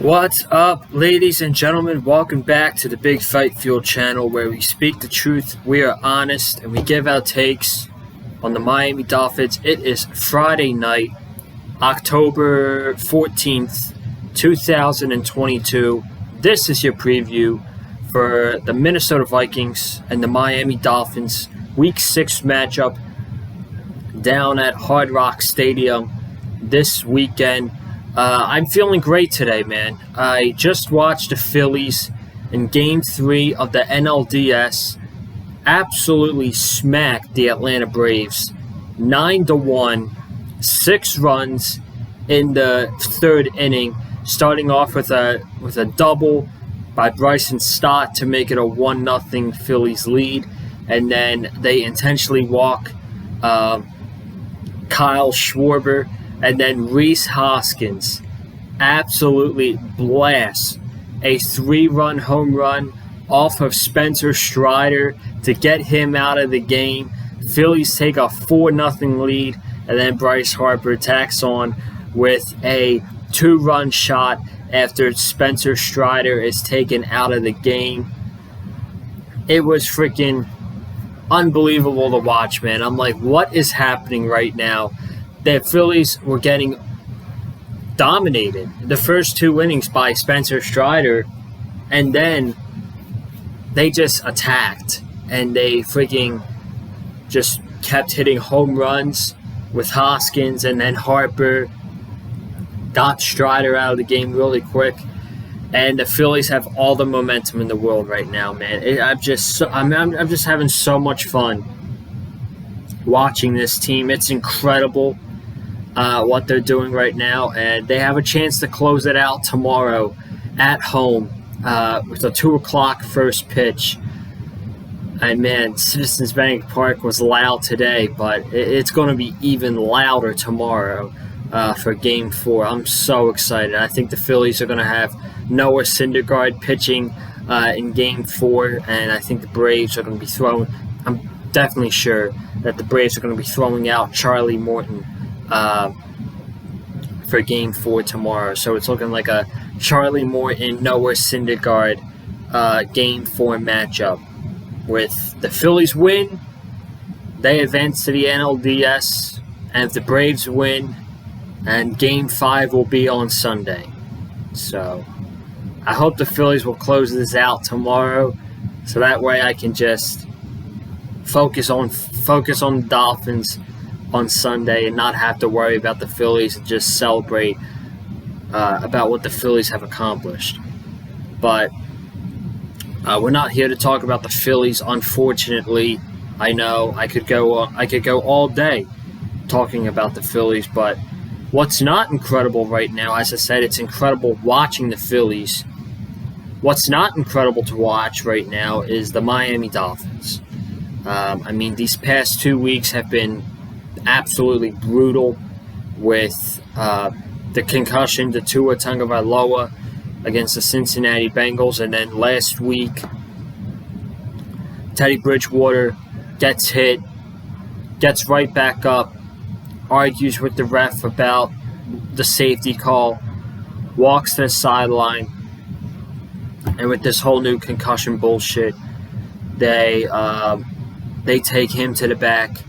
What's up, ladies and gentlemen? Welcome back to the Big Fight Fuel channel, where we speak the truth, we are honest, and we give our takes on the Miami Dolphins. It is Friday night, October 14th, 2022. This is your preview for the Minnesota Vikings and the Miami Dolphins Week 6 matchup down at Hard Rock Stadium this weekend. I'm feeling great today, man. I just watched the Phillies in Game 3 of the NLDS absolutely smacked the Atlanta Braves 9-1, 6 runs in the third inning, starting off with a double by Bryson Stott to make it a 1-0 Phillies lead, and then they intentionally walk Kyle Schwarber. And then Rhys Hoskins absolutely blasts a 3-run home run off of Spencer Strider to get him out of the game. Phillies take a 4-0 lead, and then Bryce Harper tacks on with a 2-run shot after Spencer Strider is taken out of the game. It was freaking unbelievable to watch, man. I'm like, what is happening right now? The Phillies were getting dominated the first 2 innings by Spencer Strider, and then they just attacked, and they freaking just kept hitting home runs with Hoskins, and then Harper got Strider out of the game really quick, and the Phillies have all the momentum in the world right now, man. I'm just having so much fun watching this team. It's incredible what they're doing right now, and they have a chance to close it out tomorrow at home with a 2 o'clock first pitch. And man, Citizens Bank Park was loud today, but it's going to be even louder tomorrow for Game 4. I'm so excited. I think the Phillies are going to have Noah Syndergaard pitching in Game 4, and I think the Braves are going to be throwing. I'm definitely sure that the Braves are going to be throwing out Charlie Morton for Game 4 tomorrow. So it's looking like a Charlie Morton, Noah Syndergaard Game 4 matchup. With the Phillies win, they advance to the NLDS, and if the Braves win, and Game 5 will be on Sunday. So I hope the Phillies will close this out tomorrow, so that way I can just focus on the Dolphins on Sunday and not have to worry about the Phillies and just celebrate about what the Phillies have accomplished. But we're not here to talk about the Phillies, unfortunately. I know I could go all day talking about the Phillies, but what's not incredible right now, as I said, it's incredible watching the Phillies. What's not incredible to watch right now is the Miami Dolphins. These past 2 weeks have been absolutely brutal with the concussion to Tua Tagovailoa against the Cincinnati Bengals, and then last week Teddy Bridgewater gets hit, gets right back up, argues with the ref about the safety call, walks to the sideline, and with this whole new concussion bullshit, they take him to the back,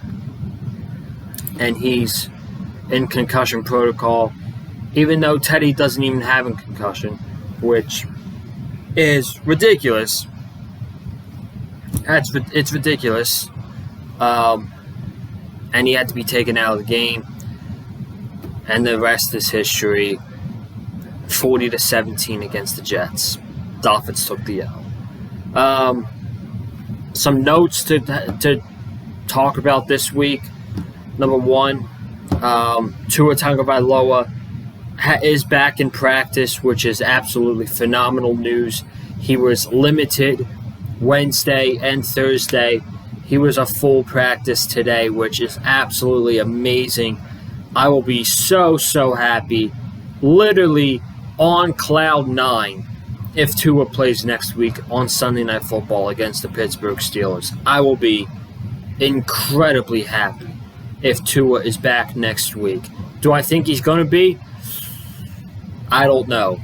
and he's in concussion protocol, even though Teddy doesn't even have a concussion, which is ridiculous. It's ridiculous. And he had to be taken out of the game, and the rest is history. 40-17 against the Jets. Dolphins took the L. Some notes to talk about this week. Number one, Tua Tagovailoa is back in practice, which is absolutely phenomenal news. He was limited Wednesday and Thursday. He was a full practice today, which is absolutely amazing. I will be so happy, literally on cloud 9, if Tua plays next week on Sunday Night Football against the Pittsburgh Steelers. I will be incredibly happy if Tua is back next week. Do I think he's going to be? I don't know.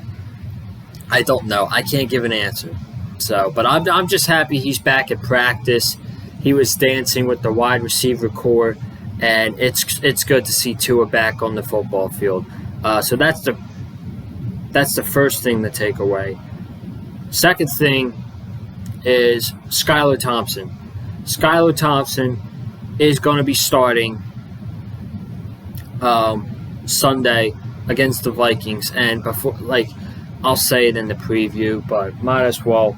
I don't know. I can't give an answer. So, but I'm just happy he's back at practice. He was dancing with the wide receiver core, and it's good to see Tua back on the football field. So that's the first thing to take away. Second thing is Skylar Thompson. Skylar Thompson is going to be starting Sunday against the Vikings, and before, I'll say it in the preview, but might as well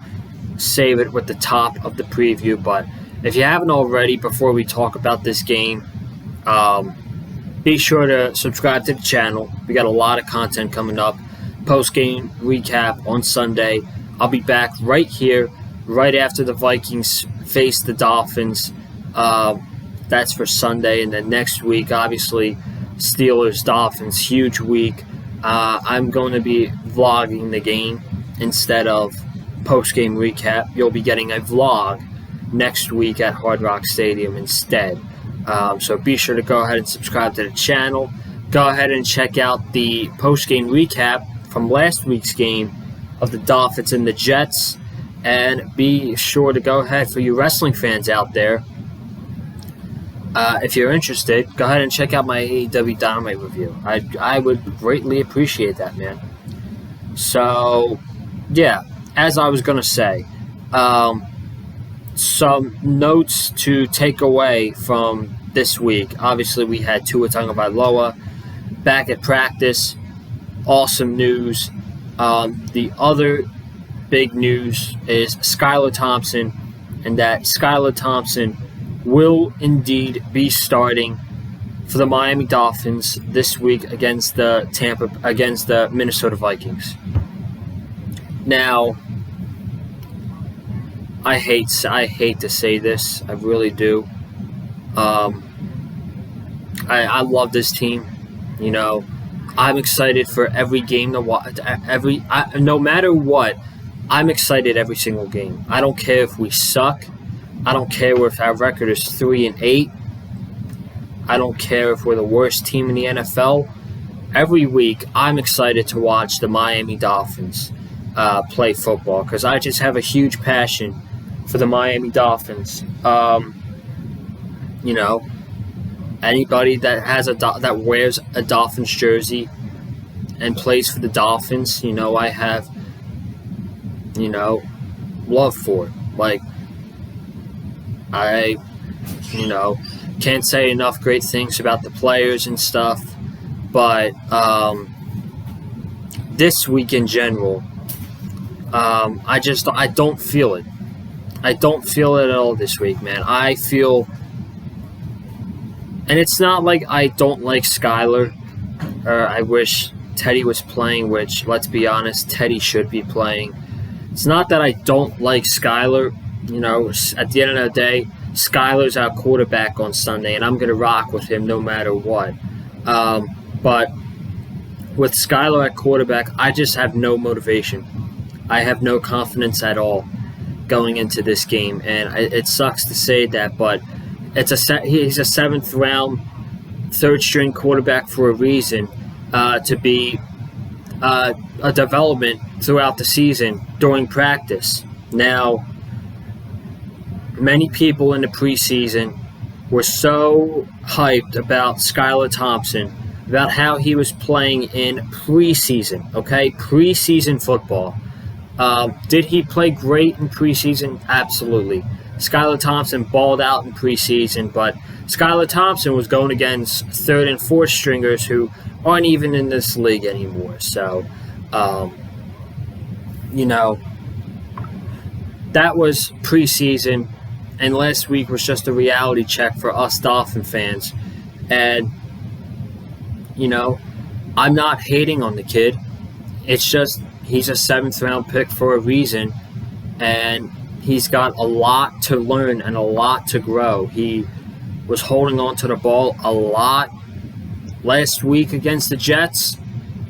save it with the top of the preview. But if you haven't already, before we talk about this game, be sure to subscribe to the channel. We got a lot of content coming up. Post-game recap on Sunday. I'll be back right here, right after the Vikings face the Dolphins. That's for Sunday. And then next week, obviously, Steelers-Dolphins, huge week. I'm going to be vlogging the game instead of post-game recap. You'll be getting a vlog next week at Hard Rock Stadium instead. So be sure to go ahead and subscribe to the channel. Go ahead and check out the post-game recap from last week's game of the Dolphins and the Jets. And be sure to go ahead, for you wrestling fans out there, if you're interested, go ahead and check out my AEW Dynamite review. I would greatly appreciate that, man. So, yeah, as I was going to say, some notes to take away from this week. Obviously, we had Tua Tagovailoa back at practice. Awesome news. The other big news is Skylar Thompson, and that Skylar Thompson will indeed be starting for the Miami Dolphins this week against the Minnesota Vikings. Now, I hate to say this, I really do. I love this team. You know, I'm excited for every game to watch. No matter what, I'm excited every single game. I don't care if we suck. I don't care if our record is 3-8. I don't care if we're the worst team in the NFL. Every week, I'm excited to watch the Miami Dolphins play football because I just have a huge passion for the Miami Dolphins. You know, anybody that has that wears a Dolphins jersey and plays for the Dolphins, you know, I have, you know, love for it. Like, I, you know, can't say enough great things about the players and stuff, but this week in general, I don't feel it. I don't feel it at all this week, man. I feel, and it's not like I don't like Skylar, or I wish Teddy was playing, which, let's be honest, Teddy should be playing. It's not that I don't like Skylar. You know, at the end of the day, Skylar's our quarterback on Sunday, and I'm going to rock with him no matter what. But with Skylar at quarterback, I just have no motivation. I have no confidence at all going into this game, and it sucks to say that, but he's a seventh-round, third-string quarterback for a reason, to be a development throughout the season during practice. Now, many people in the preseason were so hyped about Skylar Thompson, about how he was playing in preseason, okay? Preseason football. Did he play great in preseason? Absolutely. Skylar Thompson balled out in preseason, but Skylar Thompson was going against third and fourth stringers who aren't even in this league anymore. So, you know, that was preseason, and last week was just a reality check for us Dolphin fans. And, you know, I'm not hating on the kid. It's just he's a 7th-round pick for a reason, and he's got a lot to learn and a lot to grow. He was holding on to the ball a lot last week against the Jets.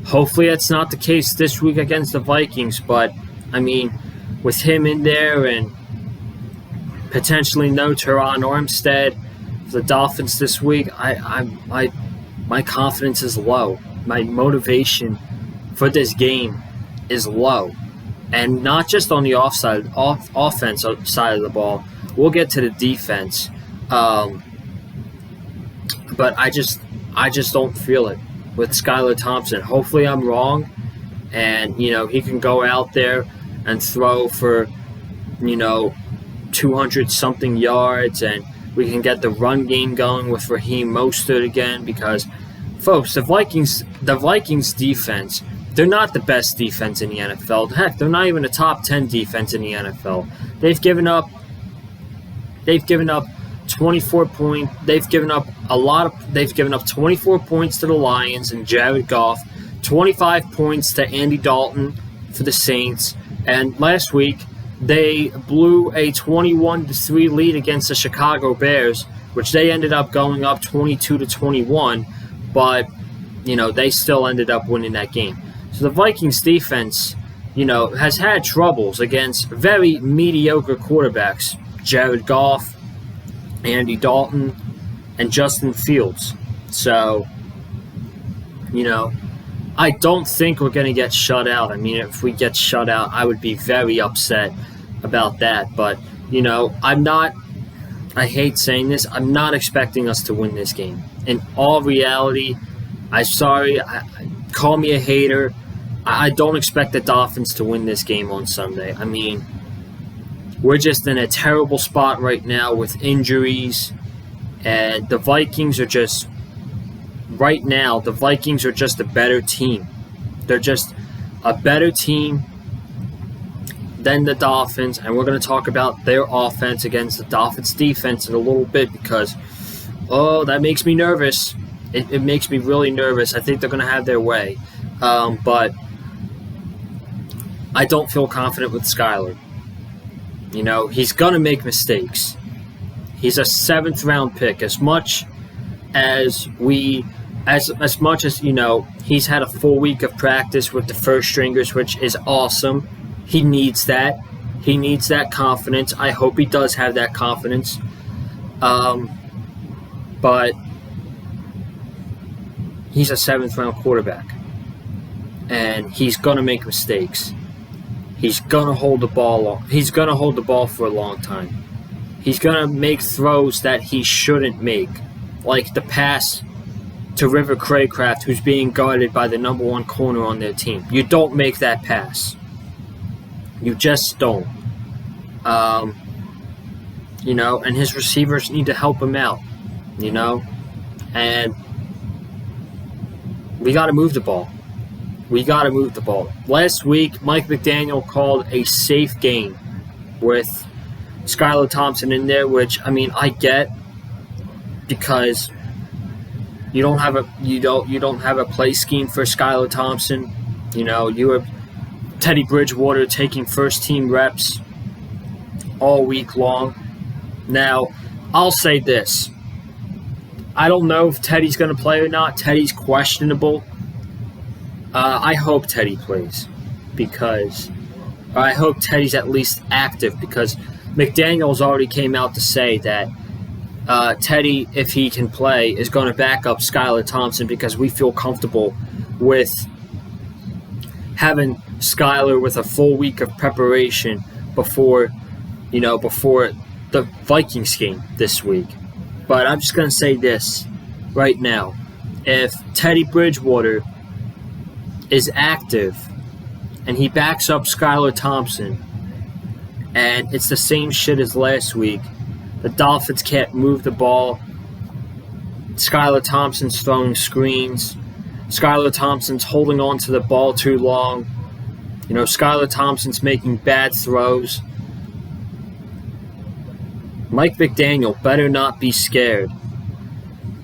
Hopefully that's not the case this week against the Vikings, but, I mean, with him in there and potentially no Teron Armstead for the Dolphins this week, my confidence is low. My motivation for this game is low. And not just on the offense side of the ball. We'll get to the defense. But I just don't feel it with Skylar Thompson. Hopefully I'm wrong. And, he can go out there and throw for, 200-something yards. And we can get the run game going with Raheem Mostert again. Because, folks, the Vikings defense, they're not the best defense in the NFL. Heck, they're not even a top 10 defense in the NFL. They've given up 24 points. They've given up 24 points to the Lions and Jared Goff, 25 points to Andy Dalton for the Saints, and last week they blew a 21-3 lead against the Chicago Bears, which they ended up going up 22-21, but they still ended up winning that game. So the Vikings defense, has had troubles against very mediocre quarterbacks, Jared Goff, Andy Dalton, and Justin Fields. So, I don't think we're going to get shut out. I mean, if we get shut out, I would be very upset about that. But, I hate saying this, I'm not expecting us to win this game. In all reality, call me a hater. I don't expect the Dolphins to win this game on Sunday. I mean, we're just in a terrible spot right now with injuries, and the Vikings are just a better team. They're just a better team than the Dolphins, and we're going to talk about their offense against the Dolphins' defense in a little bit because, that makes me nervous. It makes me really nervous. I think they're going to have their way, but I don't feel confident with Skylar. He's going to make mistakes. He's a 7th-round pick. As much as he's had a full week of practice with the first stringers, which is awesome. He needs that. He needs that confidence. I hope he does have that confidence. But he's a 7th-round quarterback. And he's going to make mistakes. He's going to hold the ball. He's going to hold the ball for a long time. He's going to make throws that he shouldn't make, like the pass to River Craycraft, who's being guarded by the number 1 corner on their team. You don't make that pass. You just don't. And his receivers need to help him out, and we got to move the ball. Last week, Mike McDaniel called a safe game with Skylar Thompson in there, which I get because you don't have a play scheme for Skylar Thompson. You have Teddy Bridgewater taking first team reps all week long. Now, I'll say this. I don't know if Teddy's going to play or not. Teddy's questionable. I hope Teddy plays I hope Teddy's at least active because McDaniels already came out to say that Teddy, if he can play, is going to back up Skylar Thompson because we feel comfortable with having Skylar with a full week of preparation before the Vikings game this week. But I'm just going to say this right now. If Teddy Bridgewater is active and he backs up Skylar Thompson and it's the same shit as last week, the Dolphins can't move the ball. Skylar Thompson's throwing screens. Skylar Thompson's holding on to the ball too long. Skylar Thompson's making bad throws. Mike McDaniel better not be scared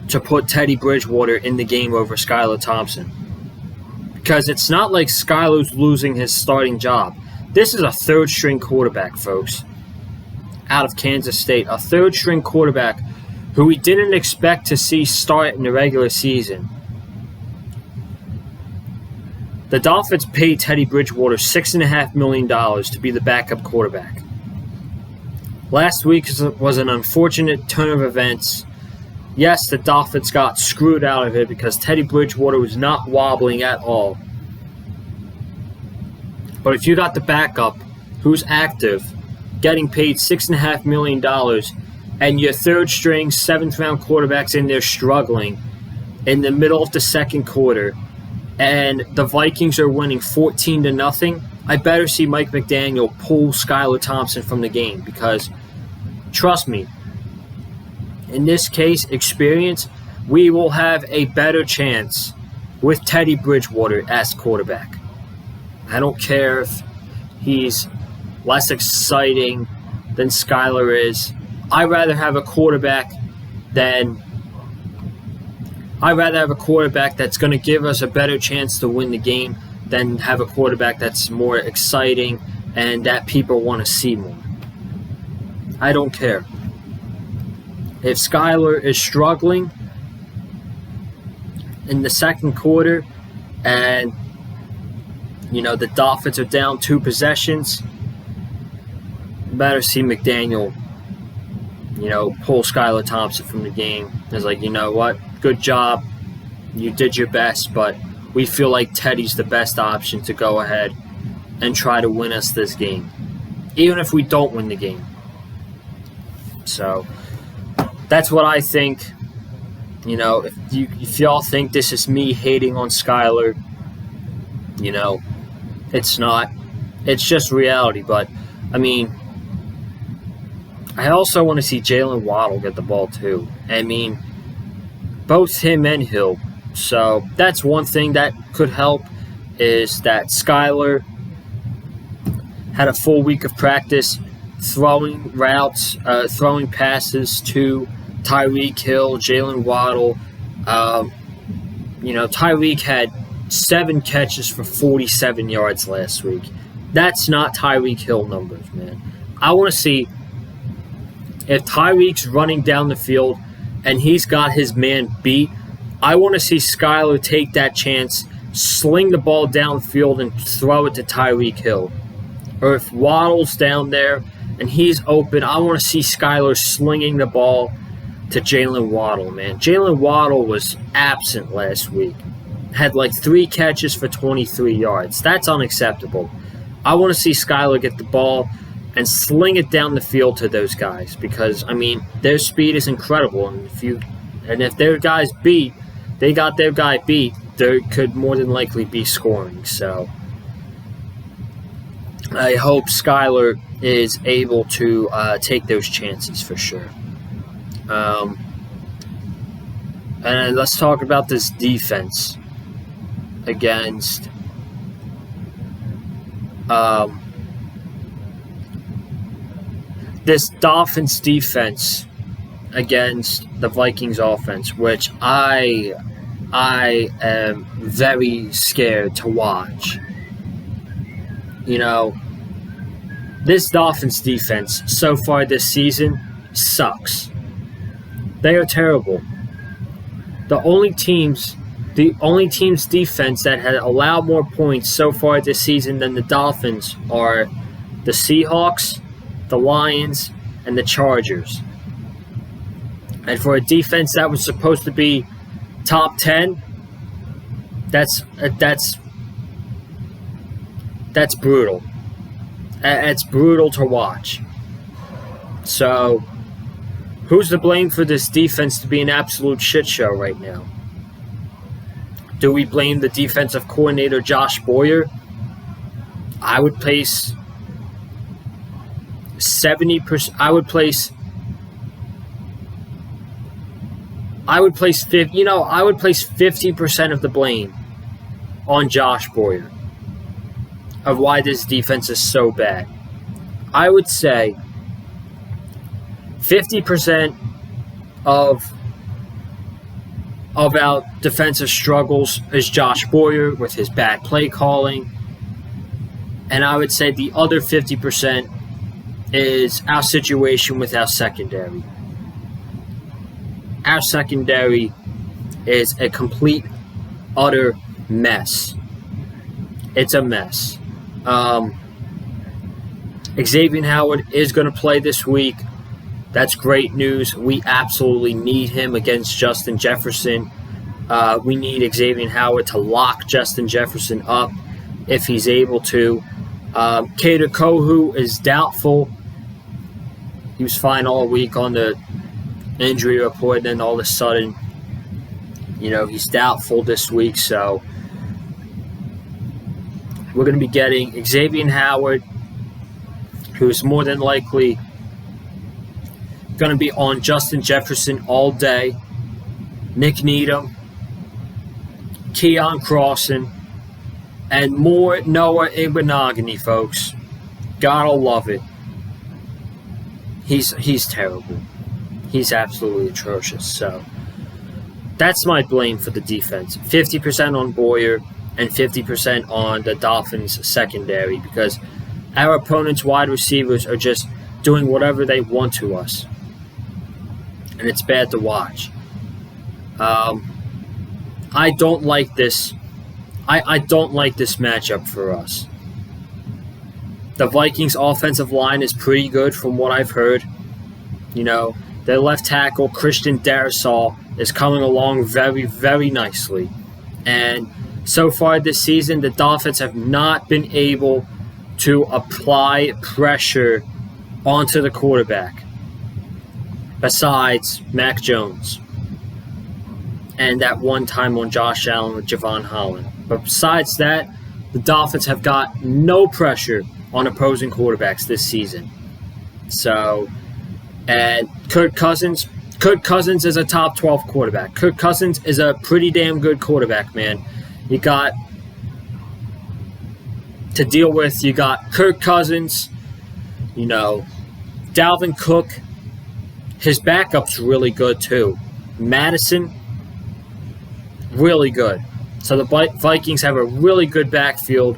to put Teddy Bridgewater in the game over Skylar Thompson. Because it's not like Skylar's losing his starting job. This is a 3rd-string quarterback, folks, out of Kansas State. A 3rd-string quarterback who we didn't expect to see start in the regular season. The Dolphins paid Teddy Bridgewater $6.5 million to be the backup quarterback. Last week was an unfortunate turn of events. Yes, the Dolphins got screwed out of it because Teddy Bridgewater was not wobbling at all. But if you got the backup who's active, getting paid $6.5 million, and your third string, 7th round quarterback's in there struggling in the middle of the second quarter, and the Vikings are winning 14-0, I better see Mike McDaniel pull Skylar Thompson from the game, because trust me, in this case, experience, we will have a better chance with Teddy Bridgewater as quarterback. I don't care if he's less exciting than Skylar is. I'd rather have a quarterback that's going to give us a better chance to win the game than have a quarterback that's more exciting and that people want to see more. I don't care. If Skylar is struggling in the second quarter and, the Dolphins are down 2 possessions, better see McDaniel, pull Skylar Thompson from the game. It's like, you know what? Good job. You did your best, but we feel like Teddy's the best option to go ahead and try to win us this game, even if we don't win the game. So that's what I think. If y'all think this is me hating on Skylar, it's not. It's just reality. But, I also want to see Jalen Waddle get the ball too. Both him and Hill. So that's one thing that could help, is that Skylar had a full week of practice throwing routes, throwing passes to Tyreek Hill, Jalen Waddle. Tyreek had 7 catches for 47 yards last week. That's not Tyreek Hill numbers, man. I want to see if Tyreek's running down the field and he's got his man beat. I want to see Skylar take that chance, sling the ball downfield, and throw it to Tyreek Hill. Or if Waddle's down there and he's open, I want to see Skylar slinging the ball to Jalen Waddle, man. Jalen Waddle was absent last week. Had 3 catches for 23 yards. That's unacceptable. I want to see Skylar get the ball and sling it down the field to those guys, because, their speed is incredible. And if their guys beat, they got their guy beat, there could more than likely be scoring. So I hope Skylar is able to take those chances for sure. And let's talk about this defense against this Dolphins defense against the Vikings offense, which I am very scared to watch. This Dolphins defense so far this season sucks. They are terrible. The only team's defense that had allowed more points so far this season than the Dolphins are the Seahawks, the Lions, and the Chargers. And for a defense that was supposed to be top 10, that's brutal. It's brutal to watch. So, who's to blame for this defense to be an absolute shit show right now? Do we blame the defensive coordinator, Josh Boyer? I would place 70%. I would place 50% of the blame on Josh Boyer of why this defense is so bad. I would say 50% of our defensive struggles is Josh Boyer with his bad play calling. And I would say the other 50% is our situation with our secondary. Our secondary is a complete, utter mess. It's a mess. Xavier Howard is going to play this week. That's great news. We absolutely need him against Justin Jefferson. We need Xavier Howard to lock Justin Jefferson up if he's able to. Kader Kohu is doubtful. He was fine all week on the injury report, and then all of a sudden, he's doubtful this week. So we're going to be getting Xavier Howard, who's more than likely going to be on Justin Jefferson all day, Nick Needham, Keon Crossan, and more Noah Igbinoghene, folks. Gotta love it. He's terrible. He's absolutely atrocious. So that's my blame for the defense. 50% on Boyer and 50% on the Dolphins secondary, because our opponent's wide receivers are just doing whatever they want to us. And it's bad to watch. I don't like this. I don't like this matchup for us. The Vikings' offensive line is pretty good from what I've heard. Their left tackle, Christian Darrisaw, is coming along very, very nicely. And so far this season, the Dolphins have not been able to apply pressure onto the quarterback, besides Mac Jones and that one time on Josh Allen with Javon Holland. But besides that, the Dolphins have got no pressure on opposing quarterbacks this season. So, and Kirk Cousins is a top 12 quarterback. Kirk Cousins is a pretty damn good quarterback, man. You got to deal with, you got Kirk Cousins, Dalvin Cook. His backup's really good too. Madison, really good. So the Vikings have a really good backfield.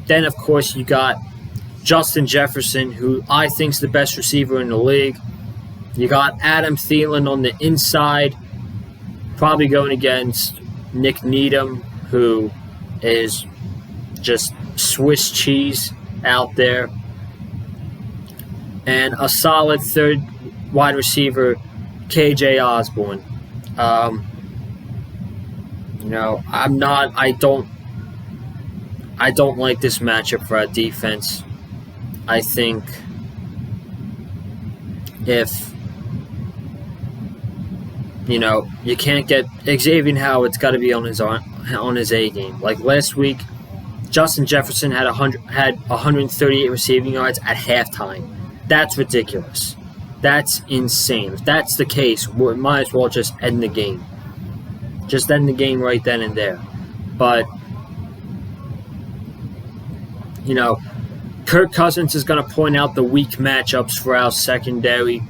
Then, of course, you got Justin Jefferson, who I think is the best receiver in the league. You got Adam Thielen on the inside, probably going against Nick Needham, who is just Swiss cheese out there. And a solid third wide receiver, KJ Osborne. I don't like this matchup for our defense. I think if you can't get Xavier Howard's got to be on his A game. Like last week, Justin Jefferson had 138 receiving yards at halftime. That's ridiculous. That's insane. If that's the case, we might as well just end the game. Just end the game right then and there. But Kirk Cousins is going to point out the weak matchups for our secondary.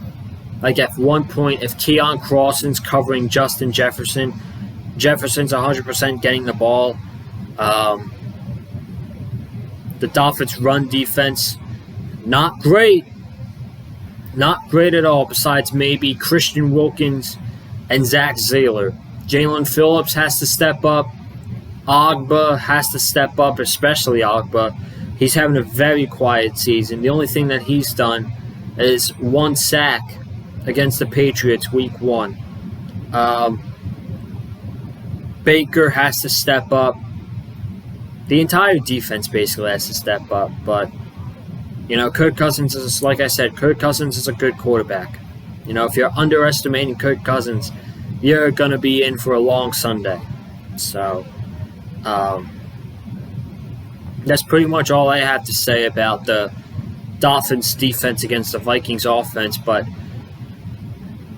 Like at one point, if Keon Crossan's covering Justin Jefferson, Jefferson's 100% getting the ball. The Dolphins' run defense, not great. Not great at all, besides maybe Christian Wilkins and Zach Zahler. Jalen Phillips has to step up. Ogba has to step up, especially Ogba. He's having a very quiet season. The only thing that he's done is one sack against the Patriots week 1. Baker has to step up. The entire defense basically has to step up. But, Kirk Cousins is, like I said, Kirk Cousins is a good quarterback. If you're underestimating Kirk Cousins, you're going to be in for a long Sunday. So, that's pretty much all I have to say about the Dolphins' defense against the Vikings' offense. But,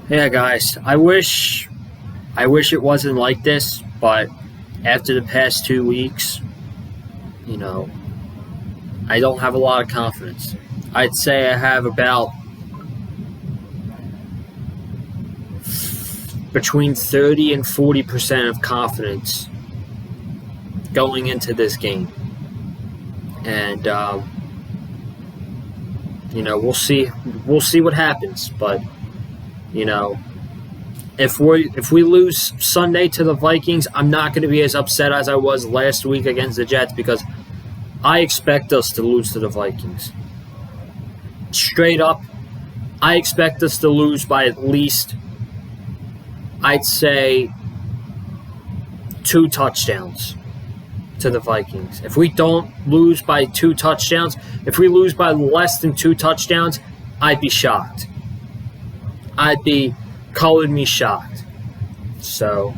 yeah, guys, I wish it wasn't like this. But after the past 2 weeks, I don't have a lot of confidence. I'd say I have about between 30 and 40% of confidence going into this game. And, we'll see what happens. But, if we lose Sunday to the Vikings, I'm not going to be as upset as I was last week against the Jets, because I expect us to lose to the Vikings. Straight up, I expect us to lose by at least, I'd say, 2 touchdowns. to the Vikings. If we don't lose by 2 touchdowns, if we lose by less than 2 touchdowns, I'd be shocked. I'd be colored me shocked. So,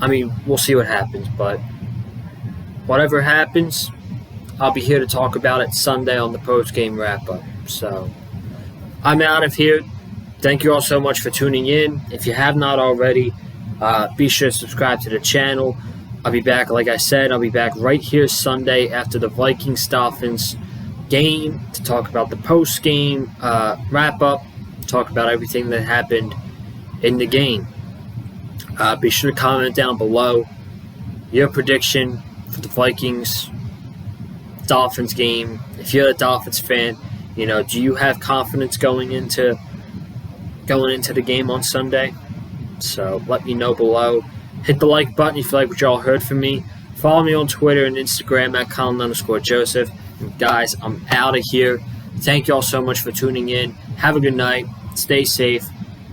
I mean, we'll see what happens, but whatever happens, I'll be here to talk about it Sunday on the post-game wrap-up. So, I'm out of here. Thank you all so much for tuning in. If you have not already, be sure to subscribe to the channel. I'll be back, like I said, I'll be back right here Sunday after the Vikings-Dolphins game to talk about the post-game wrap-up, talk about everything that happened in the game. Be sure to comment down below your prediction for the Vikings-Dolphins game. If you're a Dolphins fan, do you have confidence going into the game on Sunday? So let me know below. Hit the like button if you like what y'all heard from me. Follow me on Twitter and Instagram at Colin_Joseph. And guys, I'm out of here. Thank y'all so much for tuning in. Have a good night. Stay safe.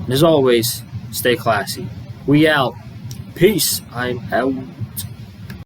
And as always, stay classy. We out. Peace. I'm out.